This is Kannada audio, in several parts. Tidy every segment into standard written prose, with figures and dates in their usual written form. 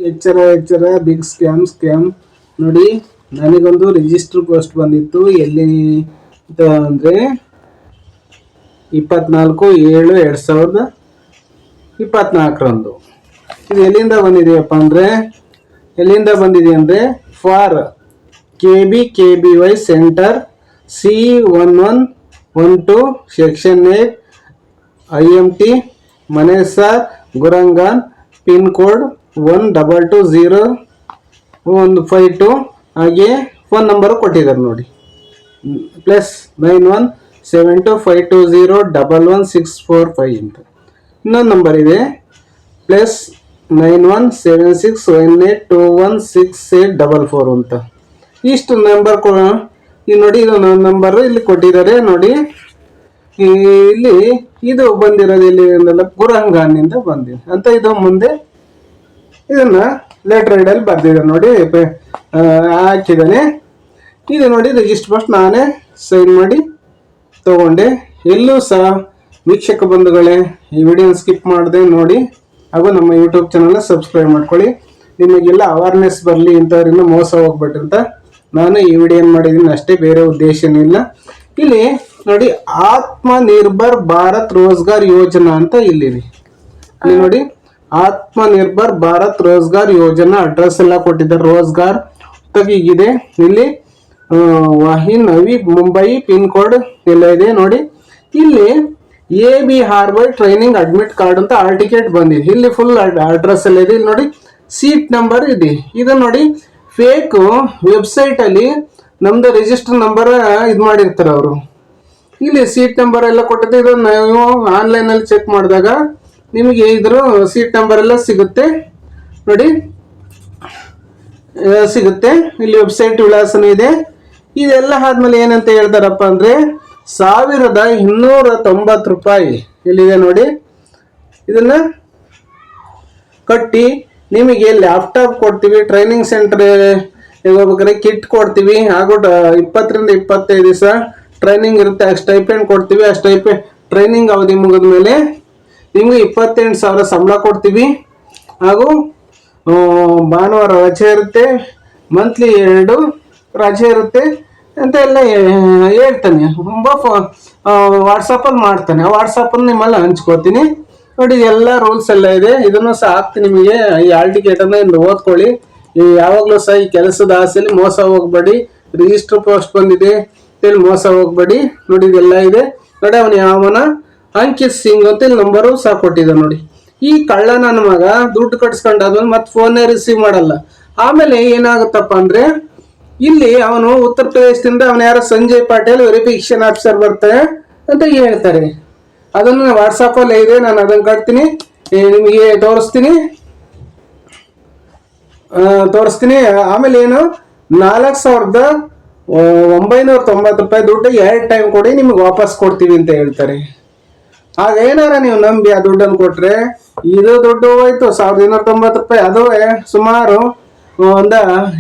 ಎಚ್ಚರ ಎಚ್ಚರ ಬಿಗ್ ಸ್ಕ್ಯಾಮ್ ನೋಡಿ. ನನಗೊಂದು ರಿಜಿಸ್ಟರ್ ಪೋಸ್ಟ್ ಬಂದಿತ್ತು. ಎಲ್ಲಿ ಅಂದರೆ 24/7/2024 ಇದು ಎಲ್ಲಿಂದ ಬಂದಿದೆಯಪ್ಪ ಅಂದರೆ for KBKBY centre C1112 section 8 IMT Manesar Gurgaon pin code 122052 ಹಾಗೆ ಫೋನ್ ನಂಬರ್ ಕೊಟ್ಟಿದ್ದಾರೆ ನೋಡಿ. +917252011645 ಅಂತ ಇನ್ನೊಂದು ನಂಬರ್ ಇದೆ. +917618216844 ಅಂತ ಇಷ್ಟು ನಂಬರ್ ನೋಡಿ. ಇದು ನನ್ನ ನಂಬರ್ ಇಲ್ಲಿ ಕೊಟ್ಟಿದ್ದಾರೆ ನೋಡಿ. ಇಲ್ಲಿ ಇದು ಬಂದಿರೋದು ಇಲ್ಲಿ ಗುರಂಗಾನಿಂದ ಬಂದಿದೆ ಅಂತ. ಇದು ಮುಂದೆ ಇದನ್ನ ಲೆಟರ್ ಹೆಡಲ್ಲಿ ಬರ್ದಿದೆ ನೋಡಿ, ಹಾಕಿದ್ದಾನೆ. ಇದು ನೋಡಿ ರಿಜಿಸ್ಟರ್ ಪೋಸ್ಟ್ ನಾನೇ ಸೈನ್ ಮಾಡಿ ತಗೊಂಡೆ. ಎಲ್ಲೂ ಸಹ ವೀಕ್ಷಕ ಬಂಧುಗಳೇ ಈ ವಿಡಿಯೋ ಸ್ಕಿಪ್ ಮಾಡದೆ ನೋಡಿ, ಹಾಗೂ ನಮ್ಮ ಯೂಟ್ಯೂಬ್ ಚಾನಲ್ನ ಸಬ್ಸ್ಕ್ರೈಬ್ ಮಾಡ್ಕೊಳ್ಳಿ. ನಿಮಗೆಲ್ಲ ಅವೇರ್ನೆಸ್ ಬರಲಿ, ಇಂಥವ್ರಿಂದ ಮೋಸ ಹೋಗ್ಬೇಡ್ರಿ ಅಂತ ನಾನು ಈ ವಿಡಿಯೋ ಮಾಡಿದ್ದೀನಿ ಅಷ್ಟೇ, ಬೇರೆ ಉದ್ದೇಶ ಇಲ್ಲ. ಇಲ್ಲಿ ನೋಡಿ ಆತ್ಮ ನಿರ್ಭರ್ ಭಾರತ್ ರೋಜ್ಗಾರ್ ಯೋಜನಾ ಅಂತ ಇಲ್ಲಿ ನೋಡಿ. ಆತ್ಮ ನಿರ್ಭರ್ ಭಾರತ್ ರೋಜ್ಗಾರ್ ಯೋಜನಾ ಅಡ್ರೆಸ್ ಎಲ್ಲ ಕೊಟ್ಟಿದ್ದಾರೆ. ರೋಜ್ಗಾರ್ ತಗೀಗಿದೆ ಇಲ್ಲಿ ವಾಹಿ ನವಿ ಮುಂಬೈ ಪಿನ್ ಕೋಡ್ ಎಲ್ಲ ಇದೆ ನೋಡಿ. ಇಲ್ಲಿ ABRY ಟ್ರೈನಿಂಗ್ ಅಡ್ಮಿಟ್ ಕಾರ್ಡ್ ಅಂತ ಆರ್ ಟಿಕೆಟ್ ಬಂದಿದೆ. ಇಲ್ಲಿ ಫುಲ್ ಅಡ್ರೆಸ್ ಎಲ್ಲ ಇದೆ. ಇಲ್ಲಿ ನೋಡಿ ಸೀಟ್ ನಂಬರ್ ಇದೆ. ಇದು ನೋಡಿ ಫೇಕ್ ವೆಬ್ಸೈಟ್ ಅಲ್ಲಿ ನಮ್ದು ರಿಜಿಸ್ಟರ್ ನಂಬರ್ ಇದು ಮಾಡಿರ್ತಾರೆ ಅವರು. ಇಲ್ಲಿ ಸೀಟ್ ನಂಬರ್ ಎಲ್ಲ ಕೊಟ್ಟಿದೆ. ಇದು ನೀವು ಆನ್ಲೈನ್ ಅಲ್ಲಿ ಚೆಕ್ ಮಾಡಿದಾಗ ನಿಮಗೆ ಇದ್ರ ಸೀಟ್ ನಂಬರ್ ಎಲ್ಲ ಸಿಗುತ್ತೆ ನೋಡಿ, ಸಿಗುತ್ತೆ. ಇಲ್ಲಿ ವೆಬ್ಸೈಟ್ ವಿಳಾಸನೂ ಇದೆ. ಇದೆಲ್ಲ ಆದ್ಮೇಲೆ ಏನಂತ ಹೇಳ್ತಾರಪ್ಪ ಅಂದ್ರೆ 1290 ರೂಪಾಯಿ ಇಲ್ಲಿದೆ ನೋಡಿ. ಇದನ್ನ ಕಟ್ಟಿ ನಿಮಗೆ ಲ್ಯಾಪ್ಟಾಪ್ ಕೊಡ್ತೀವಿ. ಟ್ರೈನಿಂಗ್ ಸೆಂಟರ್ ಹೋಗ್ಬೇಕಾದ್ರೆ ಕಿಟ್ ಕೊಡ್ತೀವಿ. ಹಾಗೂ 20 ರಿಂದ 25 ದಿವಸ ಟ್ರೈನಿಂಗ್ ಇರುತ್ತೆ. ಆ ಸ್ಟೈಪೆಂಡ್ ಕೊಡ್ತೀವಿ. ಆ ಟ್ರೈನಿಂಗ್ ಅವಧಿ ಮುಗಿದ ಮೇಲೆ ನಿಮ್ಗೆ 28,000 ಸಂಬಳ ಕೊಡ್ತೀವಿ. ಹಾಗೂ ಭಾನುವಾರ ರಜೆ ಇರುತ್ತೆ, ಮಂತ್ಲಿ 2 ರಜೆ ಇರುತ್ತೆ ಅಂತ ಎಲ್ಲ ಹೇಳ್ತಾನೆ. ವಾಟ್ಸಪ್ಪಲ್ಲಿ ಮಾಡ್ತಾನೆ. ಆ ವಾಟ್ಸಪ್ಪಲ್ಲಿ ನಿಮ್ಮಲ್ಲಿ ಹಂಚ್ಕೋತೀನಿ ನೋಡಿ. ಎಲ್ಲ ರೂಲ್ಸ್ ಎಲ್ಲ ಇದೆ. ಇದನ್ನು ಸಹ ಹಾಕ್ತೀನಿ ನಿಮಗೆ. ಈ ಆಲ್ ಟಿಕೆಟ್ ಅನ್ನ ಓದ್ಕೊಳ್ಳಿ. ಯಾವಾಗಲೂ ಸಹ ಈ ಕೆಲಸದ ಆಸೆಯಲ್ಲಿ ಮೋಸ ಹೋಗ್ಬೇಡಿ. ರಿಜಿಸ್ಟರ್ ಪೋಸ್ಟ್ ಬಂದಿದೆ ಇಲ್ಲಿ ಮೋಸ ಹೋಗ್ಬೇಡಿ ನೋಡಿ. ಇದೆಲ್ಲ ಇದೆ ನೋಡಿ. ಅವನು ಯಾವನ ಅಂಕಿತ್ ಸಿಂಗ್ ಅಂತ ಇಲ್ಲಿ ನಂಬರು ಸಹ ಕೊಟ್ಟಿದ್ದ ನೋಡಿ. ಈ ಕಳ್ಳ ನನ್ನ ಮಗ ದುಡ್ಡು ಕಟ್ಸ್ಕೊಂಡಾದ್ಮೇಲೆ ಮತ್ತೆ ಫೋನೇ ರಿಸೀವ್ ಮಾಡಲ್ಲ. ಆಮೇಲೆ ಏನಾಗುತ್ತಪ್ಪ ಅಂದ್ರೆ ಇಲ್ಲಿ ಅವನು ಉತ್ತರ ಪ್ರದೇಶದಿಂದ ಅವನ ಯಾರೋ ಸಂಜಯ್ ಪಾಟೀಲ್ ವೆರಿಫಿಕೇಶನ್ ಆಫೀಸರ್ ಬರ್ತಾರೆ ಅಂತ ಹೇಳ್ತಾರೆ. ಅದನ್ನು ವಾಟ್ಸಪ್ ಅಲ್ಲಿ ಇದೆ, ನಾನು ಅದನ್ನು ಕಟ್ತೀನಿ ನಿಮಗೆ ತೋರಿಸ್ತೀನಿ. ಆಮೇಲೆ ಏನು 4,990 ರೂಪಾಯಿ ದುಡ್ಡು 2 ಟೈಮ್ ಕೊಡಿ ನಿಮ್ಗೆ ವಾಪಸ್ ಕೊಡ್ತೀವಿ ಅಂತ ಹೇಳ್ತಾರೆ. ಆಗ ಏನಾರ ನೀವು ನಂಬಿ ಆ ದುಡ್ಡನ್ನು ಕೊಟ್ರೆ ಇದು ದುಡ್ಡು ಹೋಯ್ತು 1,290 ರೂಪಾಯಿ. ಅದು ಸುಮಾರು ಒಂದ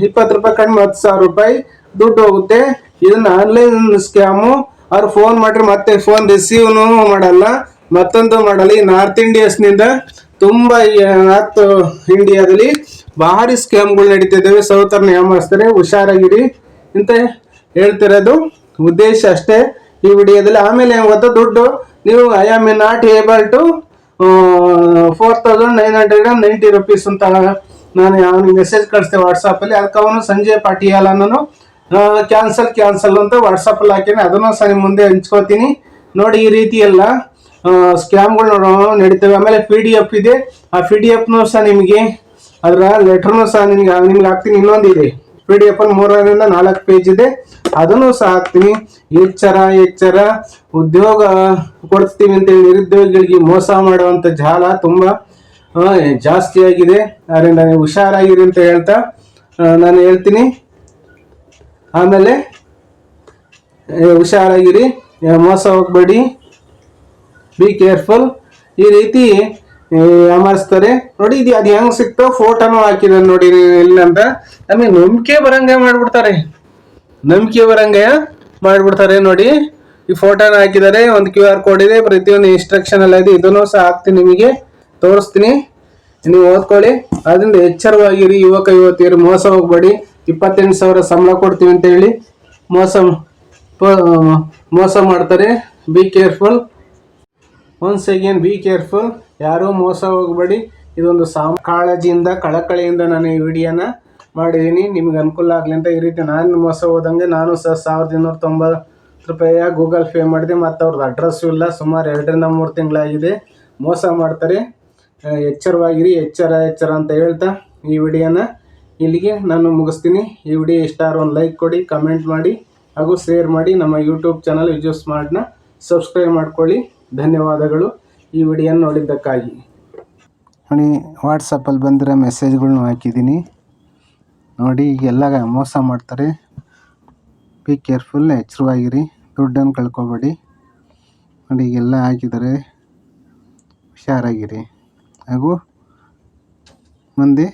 20 ರೂಪಾಯಿ ಕಡಿಮೆ 10,000 ರೂಪಾಯಿ ದುಡ್ಡು ಹೋಗುತ್ತೆ. ಇದನ್ನ ಆನ್ಲೈನ್ ಸ್ಕ್ಯಾಮು. ಅವ್ರು ಫೋನ್ ಮಾಡ್ರಿ ಮತ್ತೆ ಫೋನ್ ರಿಸೀವ್ನು ಮಾಡಲ್ಲ, ಮತ್ತೊಂದು ಮಾಡಲ್ಲ. ಈ ನಾರ್ತ್ ಇಂಡಿಯಾಸ್ನಿಂದ ತುಂಬಾ ನಾರ್ತ್ ಇಂಡಿಯಾದಲ್ಲಿ ಭಾರಿ ಸ್ಕ್ಯಾಮ್ಗಳು ನಡೀತಿದ್ದಾವೆ. ಸೌತರ್ನ ಯಾಮಾರಿಸ್ತಾರೆ, ಹುಷಾರಾಗಿರಿ ಅಂತ ಹೇಳ್ತಿರೋದು ಉದ್ದೇಶ ಅಷ್ಟೇ ಈ ವಿಡಿಯೋದಲ್ಲಿ. ಆಮೇಲೆ ಏನ್ ಗೊತ್ತಾ, ದುಡ್ಡು ನೀವು I am not able to 4,990 rupees ಅಂತ ನಾನು ಅವನಿಗೆ ಮೆಸೇಜ್ ಕಳಿಸ್ತೇನೆ ವಾಟ್ಸಾಪ್ ಅಲ್ಲಿ. ಅದಕ್ಕೆ ಅವನು ಸಂಜಯ್ ಪಾಟೀಲ್ ಅನ್ನೋನು ಕ್ಯಾನ್ಸಲ್ ಅಂತ ವಾಟ್ಸಾಪ್ ಅಲ್ಲಿ ಹಾಕಿನಿ. ಅದನ್ನು ಸಹ ನಿಮ್ಮ ಮುಂದೆ ಹಂಚ್ಕೋತೀನಿ ನೋಡಿ. ಈ ರೀತಿ ಎಲ್ಲ ಸ್ಕ್ಯಾಮ್ಗಳು ನಡೀತವೆ. ಆಮೇಲೆ PDF ಇದೆ. ಆ PDF ಸಹ ನಿಮಗೆ ಅದರ ಲೆಟರ್ನು ಸಹ ನಿಮ್ಗೆ ಹಾಕ್ತೀನಿ. ಇನ್ನೊಂದು ಇದೆ PDF ಅಲ್ಲಿ 3 ರಿಂದ 4 ಪೇಜ್ ಇದೆ, ಅದನ್ನು ಸಹ ಹಾಕ್ತೀನಿ. ಎಚ್ಚರ ಉದ್ಯೋಗ ಕೊಡ್ತೀವಿ ಅಂತೇಳಿ ನಿರುದ್ಯೋಗಿಗಳಿಗೆ ಮೋಸ ಮಾಡುವಂತ ಜಾಲ ತುಂಬಾ ಜಾಸ್ತಿ ಆಗಿದೆ. ಅದರಿಂದ ನೀವು ಹುಷಾರಾಗಿರಿ ಅಂತ ಹೇಳ್ತಾ ನಾನು ಹೇಳ್ತೀನಿ. ಆಮೇಲೆ ಹುಷಾರಾಗಿರಿ, ಮೋಸ ಹೋಗ್ಬೇಡಿ, ಬಿ ಕೇರ್ಫುಲ್. ಈ ರೀತಿ ಯಾಮಾರಿಸ್ತಾರೆ ನೋಡಿ. ಇದು ಅದು ಹೆಂಗ್ ಸಿಕ್ತೋ ಫೋಟೋನು ಹಾಕಿದಾರೆ ನೋಡಿ. ಇಲ್ಲಂತ ನಮಗೆ ನಂಬಿಕೆ ಬರಂಗೆ ನೋಡಿ. ಈ ಫೋಟೋನ ಹಾಕಿದ್ದಾರೆ, ಒಂದು QR ಕೋಡ್ ಇದೆ, ಪ್ರತಿಯೊಂದು ಇನ್ಸ್ಟ್ರಕ್ಷನ್ ಎಲ್ಲ ಇದೆ. ಇದನ್ನು ಸಹ ಹಾಕ್ತೀನಿ, ನಿಮಗೆ ತೋರಿಸ್ತೀನಿ ನೀವು ಓದ್ಕೊಳ್ಳಿ. ಅದರಿಂದ ಎಚ್ಚರವಾಗಿರಿ ಯುವಕ ಯುವತಿಯರು, ಮೋಸ ಹೋಗ್ಬೇಡಿ. 28,000 ಸಂಬಳ ಕೊಡ್ತೀವಿ ಅಂತ ಹೇಳಿ ಮೋಸ ಮೋಸ ಮಾಡ್ತಾರೆ. Be careful. Once again be careful. ಯಾರೂ ಮೋಸ ಹೋಗಬೇಡಿ. ಇದೊಂದು ಕಾಳಜಿಯಿಂದ ಕಳಕಳಿಯಿಂದ ನಾನು ಈ ವಿಡಿಯೋನ ಮಾಡಿದ್ದೀನಿ, ನಿಮ್ಗೆ ಅನುಕೂಲ ಆಗಲಿ ಅಂತ. ಈ ರೀತಿ ನಾನು ಮೋಸ ಹೋದಂಗೆ ನಾನು ಸಹ 1,290 ರೂಪಾಯಿಯ ಗೂಗಲ್ ಪೇ ಮಾಡಿದೆ, ಮತ್ತು ಅವ್ರದ್ದು ಅಡ್ರೆಸ್ಸು ಇಲ್ಲ. ಸುಮಾರು 2ರಿಂದ 3 ತಿಂಗಳಾಗಿದೆ. ಮೋಸ ಮಾಡ್ತಾರೆ. ಎಚ್ಚರವಾಗಿರಿ, ಎಚ್ಚರ ಅಂತ ಹೇಳ್ತಾ ಈ ವಿಡಿಯೋನ ಇಲ್ಲಿಗೆ ನಾನು ಮುಗಿಸ್ತೀನಿ. ಈ ವಿಡಿಯೋ ಇಷ್ಟ ಆದ್ರೆ ಒಂದು ಲೈಕ್ ಕೊಡಿ, ಕಮೆಂಟ್ ಮಾಡಿ ಹಾಗೂ ಶೇರ್ ಮಾಡಿ. ನಮ್ಮ ಯೂಟ್ಯೂಬ್ ಚಾನಲ್ ವಿಜಯ್ ಸ್ಮಾರ್ಟ್ನ ಸಬ್ಸ್ಕ್ರೈಬ್ ಮಾಡ್ಕೊಳ್ಳಿ. ಧನ್ಯವಾದಗಳು ಈ ವಿಡಿಯೋನ ನೋಡಿದ್ದಕ್ಕಾಗಿ. ನೋಡಿ, ವಾಟ್ಸಪ್ಪಲ್ಲಿ ಬಂದಿರೋ ಮೆಸೇಜ್ಗಳ್ನು ಹಾಕಿದ್ದೀನಿ ನೋಡಿ. ಈಗೆಲ್ಲ ಮೋಸ ಮಾಡ್ತಾರೆ. ಬಿ ಕೇರ್ಫುಲ್, ಎಚ್ಚರವಾಗಿರಿ, ದುಡ್ಡನ್ನು ಕಳ್ಕೊಬೇಡಿ. ನೋಡಿ, ಈಗೆಲ್ಲ ಹಾಕಿದ್ದಾರೆ, ಹುಷಾರಾಗಿರಿ. ಹಾಗೂ ಮುಂದೆ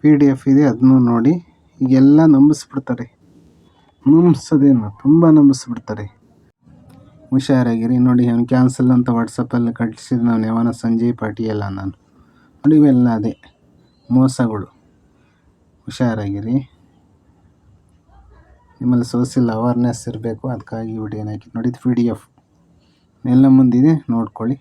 PDF ಇದೆ, ಅದನ್ನು ನೋಡಿ. ಈಗೆಲ್ಲ ನಂಬಿಸ್ಬಿಡ್ತಾರೆ. ನಂಬಿಸೋದೇನು, ತುಂಬ ನಂಬಿಸ್ಬಿಡ್ತಾರೆ. ಹುಷಾರಾಗಿರಿ. ನೋಡಿ, ಅವ್ನು ಕ್ಯಾನ್ಸಲ್ ಅಂತ ವಾಟ್ಸಪ್ಪಲ್ಲಿ ಕಳಿಸಿದ ನಾನು ಯಾವನ ಸಂಜಯ್ ಪಾಟಿಯಲ್ಲ ನಾನು. ನೋಡಿ, ಇವೆಲ್ಲ ಅದೇ ಮೋಸಗಳು. ಹುಷಾರಾಗಿರಿ. ನಿಮ್ಮಲ್ಲಿ ಸೋಷಿಯಲ್ ಅವೇರ್ನೆಸ್ ಇರಬೇಕು, ಅದಕ್ಕಾಗಿ ವಿಡಿಯೋನ ಹಾಕಿ. ನೋಡಿ, PDF ಎಲ್ಲ ಮುಂದಿದೆ, ನೋಡ್ಕೊಳ್ಳಿ.